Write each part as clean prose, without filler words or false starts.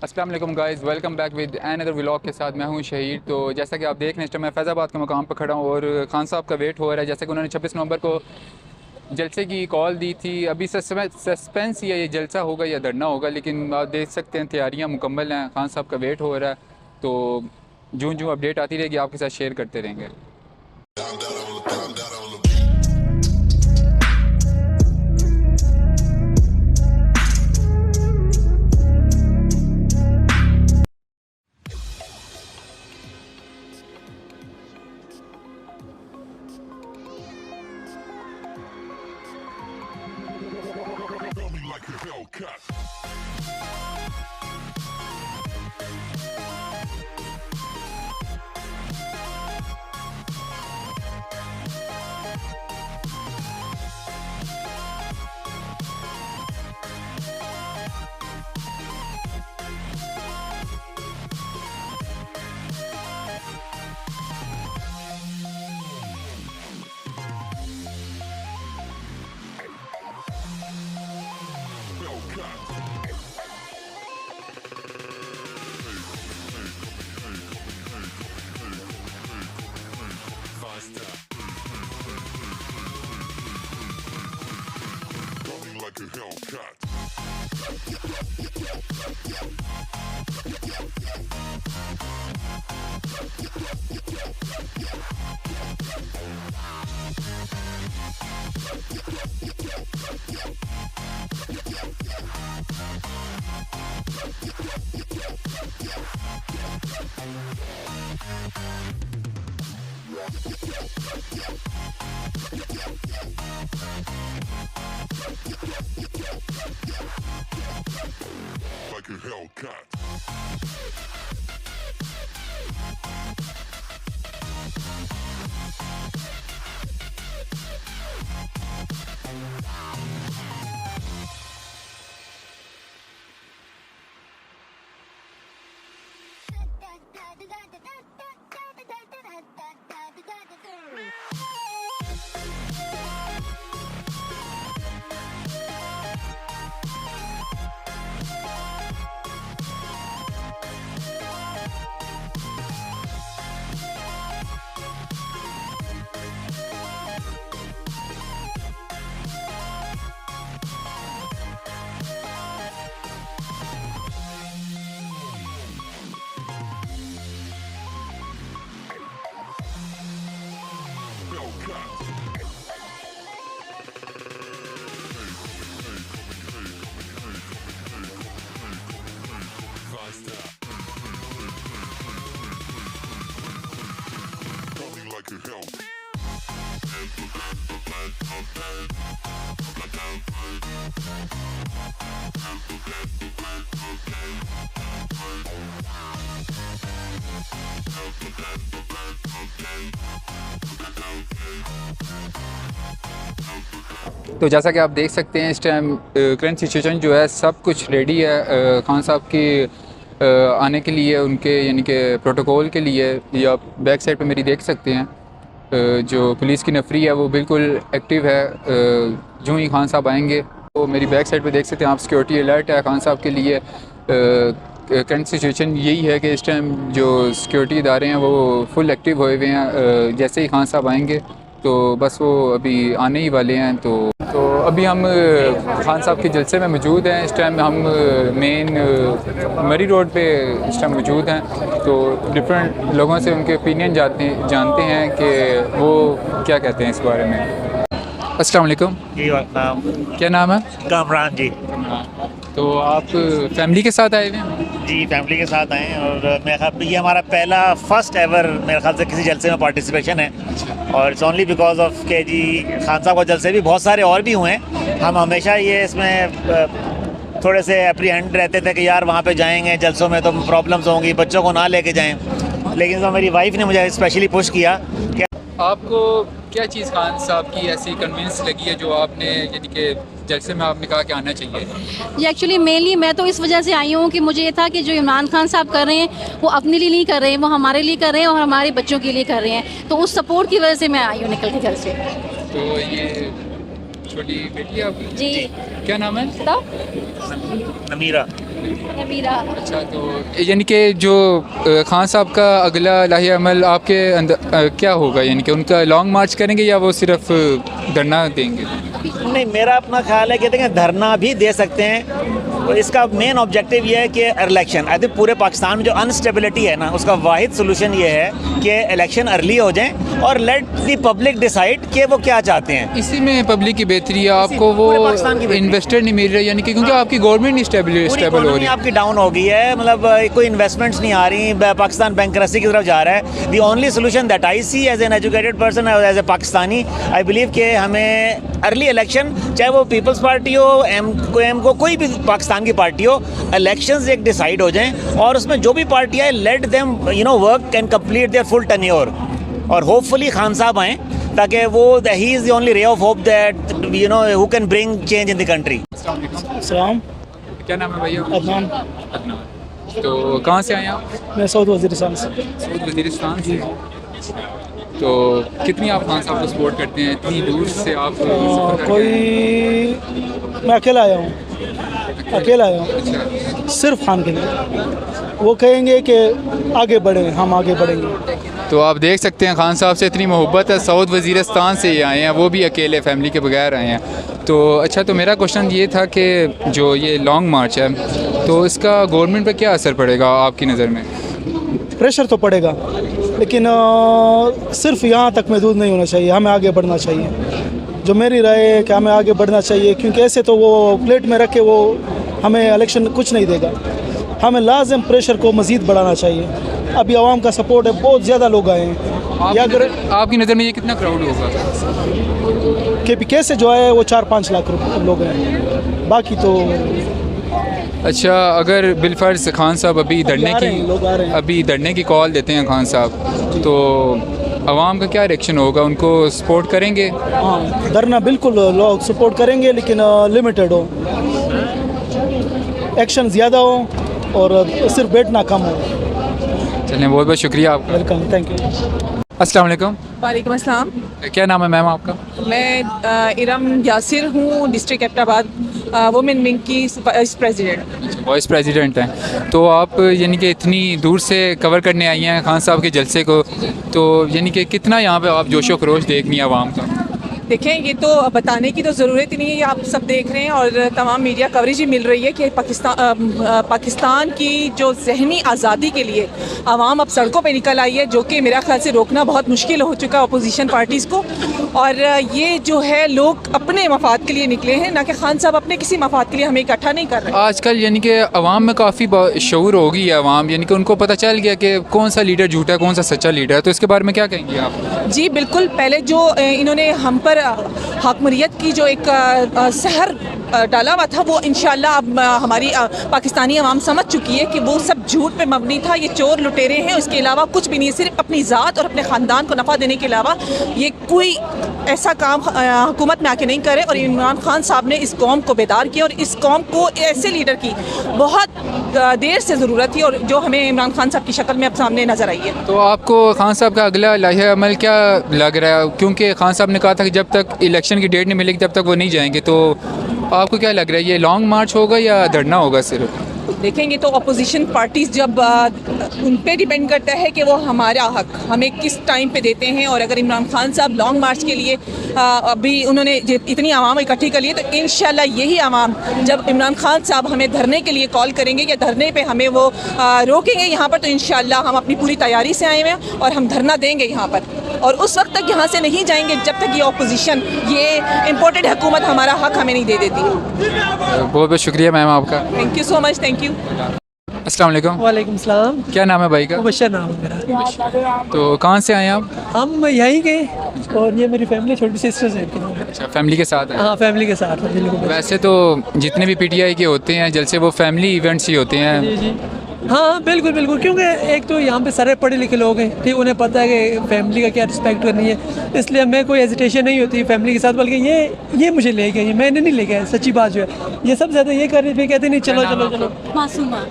अस्सलाम वालेकुम guys, welcome back with another vlog के साथ मैं हूं शहीद। तो जैसा कि आप देख रहे हैं, इस टाइम मैं फैज़ाबाद के मकाम पर खड़ा हूं और खान साहब का वेट हो रहा है। जैसे कि उन्होंने 26 नवंबर को जलसे की कॉल दी थी। अभी सस्पेंस या ये जलसा होगा या धरना होगा, लेकिन आप देख सकते हैं तैयारियां मुकम्मल हैं। खान साहब का वेट हो रहा है, तो जूँ जूँ अपडेट आती रहेगी आपके साथ शेयर करते रहेंगे। Like a Hellcat. तो जैसा कि आप देख सकते हैं, इस टाइम करंट सिचुएशन जो है सब कुछ रेडी है खान साहब की आने के लिए, उनके यानी कि प्रोटोकॉल के लिए। या बैक साइड पे मेरी देख सकते हैं जो पुलिस की नफरी है वो बिल्कुल एक्टिव है। जो ही खान साहब आएंगे तो मेरी बैक साइड पे देख सकते हैं आप, सिक्योरिटी अलर्ट है खान साहब के लिए। करंट सिचुएशन यही है कि इस टाइम जो सिक्योरिटी इदारे हैं वो फुल एक्टिव हुए हुए हैं। जैसे ही खान साहब आएंगे तो बस वो अभी आने ही वाले हैं। तो अभी हम खान साहब के जलसे में मौजूद हैं। इस टाइम हम मेन मरी रोड पे इस टाइम मौजूद हैं। तो डिफरेंट लोगों से उनके ओपिनियन जानते हैं कि वो क्या कहते हैं इस बारे में। अस्सलाम वालेकुम जी, नाम क्या नाम है? कामरान जी। तो आप फैमिली के साथ आए हुए हैं? जी, फैमिली के साथ आए हैं और मेरे ख्याल ये हमारा पहला फर्स्ट एवर मेरे ख्याल से किसी जलसे में पार्टिसिपेशन है। और इट्स ओनली बिकॉज ऑफ के जी खान साहब का जलसे भी बहुत सारे और भी हुए हैं। हम हमेशा ये इसमें थोड़े से एप्रीहेंड रहते थे कि यार वहाँ पे जाएंगे जलसों में तो प्रॉब्लम्स होंगी, बच्चों को ना लेके जाएं। लेकिन तो मेरी वाइफ ने मुझे स्पेशली पुश किया कि आपको क्या चीज़ खान साहब की ऐसी कन्विंस लगी है जो आपने यानी कि जलसे में आपने कहा कि आना चाहिए? ये एक्चुअली मेनली मैं तो इस वजह से आई हूँ कि मुझे ये था कि जो इमरान खान साहब कर रहे हैं वो अपने लिए नहीं कर रहे हैं, वो हमारे लिए कर रहे हैं और हमारे बच्चों के लिए कर रहे हैं। तो उस सपोर्ट की वजह से मैं आई हूँ निकल के घर से। तो ये छोटी बेटी है आपकी? जी। क्या नाम है? तो नमीरा नबीरा। अच्छा, तो यानी कि जो खान साहब का अगला लाही अमल आपके अंदर क्या होगा, यानी कि उनका लॉन्ग मार्च करेंगे या वो सिर्फ धरना देंगे? नहीं, मेरा अपना ख्याल है कि देखें धरना भी दे सकते हैं, तो इसका मेन ऑब्जेक्टिव ये है कि इलेक्शन, आई थिंक पूरे पाकिस्तान में जो अनस्टेबिलिटी है ना, उसका वाहिद सोल्यूशन ये है कि इलेक्शन अर्ली हो जाएं और लेट द पब्लिक डिसाइड कि वो क्या चाहते हैं। इसी में पब्लिक की बेहतरी है, आपको वो पूरे पाकिस्तान की बेहतरी। इन्वेस्टर नहीं मिल रहे, यानी कि क्योंकि आपकी गवर्नमेंट नहीं स्टेबल पूरी हो इकोनॉमी रही। आपकी डाउन हो गई है, मतलब कोई इन्वेस्टमेंट्स नहीं आ रही, पाकिस्तान बैंकरप्सी की तरफ जा रहा है। The only solution that I see as an educated person, as a Pakistani, I believe कि हमें अर्ली इलेक्शन, चाहे वो पीपल्स पार्टी हो, एम को कोई भी पाकिस्तान की पार्टी हो, इलेक्शंस एक डिसाइड हो जाएं और उसमें जो भी पार्टी आए let them work and complete their full tenure, और होपफुली खान साहब आएँ ताकि वो he is the only ray of hope that who can bring change in the country. सलाम। क्या नाम है भैया? अदनान। अदनान। तो कहाँ से आए आप? मैं सऊद वज़ीरिस्तान से। सऊद वज़ीरिस्तान से। तो कितनी आप खान साहब को सपोर्ट करते हैं, इतनी दूर से आप सफ़र करके कोई मैं अकेला आया हूँ, अकेला आया हूँ अच्छा, सिर्फ खान के लिए। वो कहेंगे कि आगे बढ़ें, हम आगे बढ़ेंगे। तो आप देख सकते हैं खान साहब से इतनी मोहब्बत है, सऊद वज़ीरिस्तान से ही आए हैं, वो भी अकेले फैमिली के बगैर आए हैं। तो अच्छा, तो मेरा क्वेश्चन ये था कि जो ये लॉन्ग मार्च है तो इसका गवर्नमेंट पर क्या असर पड़ेगा आपकी नज़र में? प्रेशर तो पड़ेगा, लेकिन सिर्फ यहाँ तक महदूद नहीं होना चाहिए, हमें आगे बढ़ना चाहिए। जो मेरी राय है कि हमें आगे बढ़ना चाहिए, क्योंकि ऐसे तो वो प्लेट में रखे वो हमें इलेक्शन कुछ नहीं देगा। हमें लाजम प्रेशर को मज़ीद बढ़ाना चाहिए। अभी आवाम का सपोर्ट है, बहुत ज़्यादा लोग आए हैं। या अगर आपकी नज़र में ये कितना क्राउड होगा? KPK से जो है वो 4-5 लाख लोग हैं, बाकी तो अच्छा, अगर बिलफर्ज खान साहब अभी लोग आ रहे हैं। अभी धरने की कॉल देते हैं खान साहब, तो आवाम का क्या रिएक्शन होगा? उनको सपोर्ट करेंगे? हाँ, धरना बिल्कुल लोग सपोर्ट करेंगे, लेकिन लिमिटेड हो, एक्शन ज़्यादा हो और सिर्फ बैठना कम हो। चलिए, बहुत बहुत शुक्रिया आपका। Welcome, thank you. अस्सलाम वालेकुम। वालेकुम अस्सलाम। क्या नाम है मैम आपका? मैं इरम यासिर हूँ, डिस्ट्रिक्ट एबटाबाद वुमेन विंग की वाइस प्रेसिडेंट। वाइस प्रेसिडेंट हैं, तो आप यानी कि इतनी दूर से कवर करने आई हैं खान साहब के जलसे को, तो यानी कि कितना यहाँ पे आप जोशो खरोश देखनी है आवाम का? देखें, ये तो बताने की तो ज़रूरत ही नहीं है, ये आप सब देख रहे हैं और तमाम मीडिया कवरेज ही मिल रही है कि पाकिस्तान की जो जहनी आज़ादी के लिए आवाम अब सड़कों पे निकल आई है, जो कि मेरा ख्याल से रोकना बहुत मुश्किल हो चुका है अपोजिशन पार्टीज़ को। और ये जो है लोग अपने मफाद के लिए निकले हैं, ना कि खान साहब अपने किसी मफाद के लिए हमें इकट्ठा नहीं कर रहे। आजकल यानी कि आवाम में काफ़ी शऊर हो गई है, आवाम यानी कि उनको पता चल गया कि कौन सा लीडर झूठा है, कौन सा सच्चा लीडर है, तो इसके बारे में क्या कहेंगे आप? जी बिल्कुल, पहले जो इन्होंने हम पर हाकमरियत की जो एक सहर डाला हुआ था, वो इंशाल्लाह अब हमारी पाकिस्तानी आवाम समझ चुकी है कि वो सब झूठ पे मबनी था। ये चोर लुटेरे हैं, उसके अलावा कुछ भी नहीं, सिर्फ अपनी ज़ात और अपने ख़ानदान को नफ़ा देने के अलावा ये कोई ऐसा काम हुकूमत में आके नहीं करे। और इमरान खान साहब ने इस कौम को बेदार किया और इस कौम को ऐसे लीडर की बहुत देर से ज़रूरत थी, और जो हमें इमरान खान साहब की शक्ल में अब सामने नज़र आई है। तो आपको खान साहब का अगला लाहिया अमल क्या लग रहा है? क्योंकि खान साहब ने कहा था कि जब तक इलेक्शन की डेट नहीं मिलेगी तब तक वो नहीं जाएंगे, तो आपको क्या लग रहा है, ये लॉन्ग मार्च होगा या धरना होगा सिर्फ? देखेंगे तो अपोजिशन पार्टीज़ जब उन पे डिपेंड करता है कि वो हमारा हक हमें किस टाइम पे देते हैं। और अगर इमरान खान साहब लॉन्ग मार्च के लिए अभी उन्होंने इतनी आवाम इकट्ठी कर ली है, तो इंशाल्लाह यही आवाम जब इमरान खान साहब हमें धरने के लिए कॉल करेंगे या धरने पे हमें वो रोकेंगे यहाँ पर, तो इंशाल्लाह हम अपनी पूरी तैयारी से आए हुए हैं और हम धरना देंगे यहाँ पर। और उस वक्त तक यहाँ से नहीं जाएंगे जब तक ये अपोजिशन, ये इम्पोर्टेड हुकूमत हमारा हक हमें नहीं दे देती। बहुत बहुत शुक्रिया मैम आपका। Thank you so much. Thank you. अस्सलाम वालेकुम। वालेकुम सलाम। क्या नाम है भाई का? मुबशर नाम है मेरा। तो कहाँ से आए आप? हम यहीं के और ये मेरी फैमिली, छोटी सिस्टर्स है। अच्छा, फैमिली के साथ है? हाँ, फैमिली के साथ है, बिल्कुल। वैसे तो जितने भी PTI के होते हैं जलसे, वो फैमिली इवेंट्स ही होते हैं। जी जी, हाँ बिल्कुल बिल्कुल, क्योंकि एक तो यहाँ पे सारे पढ़े लिखे लोग हैं, ठीक, उन्हें पता है कि फैमिली का क्या रिस्पेक्ट करनी है, इसलिए हमें कोई हेजिटेशन नहीं होती फैमिली के साथ। बल्कि ये मुझे ले गए, मैंने नहीं ले गया, सच्ची बात जो है। ये सब ज़्यादा ये कर रहे थे, कहते नहीं चलो चलो चलो। मासूमा।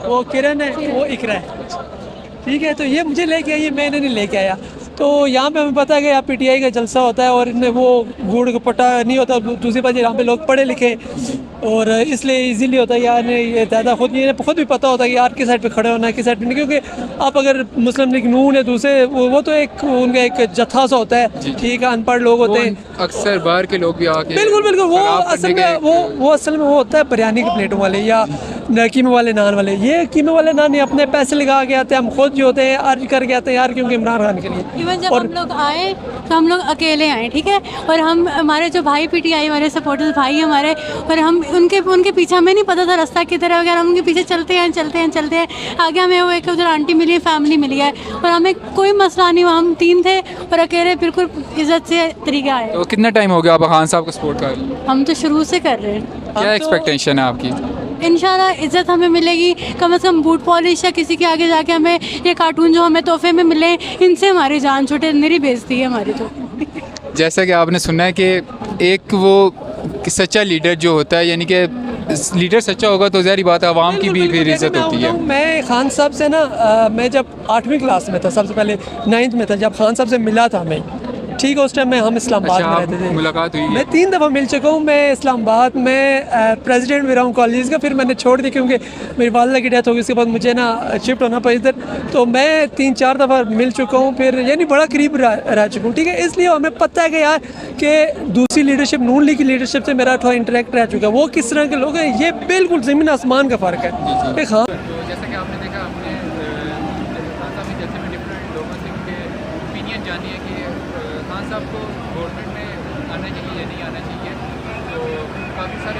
वो किरण है, वो इकरा है, ठीक है। तो ये मुझे लेके आई, मैंने नहीं लेके आया। तो यहाँ पे हमें पता है कि यहाँ PTI का जलसा होता है और इनमें वो गुड़ का पट्टा नहीं होता। दूसरी बात यहाँ पे लोग पढ़े लिखे और इसलिए इजीली होता है यार ये ज़्यादा खुद भी पता होता है कि यार किस साइड पे खड़े होना है किस साइड पे नहीं, क्योंकि आप अगर मुस्लिम लीग नून है दूसरे वो तो एक उनका एक जत्था सा होता है, ठीक है, अनपढ़ लोग होते हैं, अक्सर बाहर के लोग भी आके बिल्कुल वो खराब असल करने में के- वो असल में वो होता है बिरयानी की प्लेटों वाले या कीमे वाले नान वाले। ये कीमे वाले नान ये अपने पैसे लगा के आते हैं, हम खुद जो होते हैं अर्ज करके आते हैं यार क्योंकि इमरान खान के लिए। इवन जब और हम लोग आए तो हम लोग अकेले आए, ठीक है, और हम हमारे जो भाई PTI वाले सपोर्टर्स भाई हमारे, और हम उनके पीछे हमें नहीं पता था रास्ता किधर है वगैरह, हम उनके पीछे चलते हैं आगे हमें वो एक उधर आंटी मिली, फैमिली मिली है और हमें कोई मसला नहीं हुआ। हम 3 थे और अकेले बिल्कुल इज्जत से तरीके आए। तो कितना टाइम हो गया आप खान साहब को सपोर्ट कर रहे हैं? हम तो शुरू से कर रहे हैं। क्या एक्सपेक्टेशन है आपकी? इंशाल्लाह इज़्ज़त हमें मिलेगी, कम से कम बूट पॉलिश या किसी के आगे जाके हमें ये कार्टून जो हमें तोहफे में मिले इनसे हमारी जान छूटे, मेरी बेइज्जती है हमारी। तो जैसा कि आपने सुना है कि एक वो सच्चा लीडर जो होता है, यानी कि लीडर सच्चा होगा तो ज़ाहिर बात है आवाम की भी बिल्कुल, फिर बिल्कुल, इज्जत मैं होती है। बताऊं, मैं खान साहब से ना मैं जब 8वीं क्लास में था, सबसे पहले 9th में था, जब खान साहब से मिला था मैं, ठीक है, उस टाइम में हम इस्लामाबाद अच्छा, में आप रहते थे। मुलाकात हुई है? मैं 3 दफ़ा मिल चुका हूँ। मैं इस्लामाबाद में प्रेसिडेंट भी रहा हूँ कॉलेज का, फिर मैंने छोड़ दिया क्योंकि मेरी वालिदा की डेथ हो गई, उसके बाद मुझे ना शिफ्ट होना पड़ा इधर, तो मैं 3-4 दफ़ा मिल चुका हूँ, फिर यानी बड़ा करीब रह चुका हूँ, ठीक है। इसलिए हमें पता है कि यार कि दूसरी लीडरशिप नून लीग की लीडरशिप से मेरा थोड़ा इंटरेक्ट रह चुका है, वो किस तरह के लोग हैं ये बिल्कुल ज़मीन आसमान का फ़र्क है। हाँ, तो जैसा कि आपने देखा, हमने खान साहब के जैसे में डिफरेंट लोगों से उनके ओपिनियन जानी है कि खान साहब को गवर्नमेंट में आना चाहिए या नहीं आना चाहिए। तो काफ़ी सारे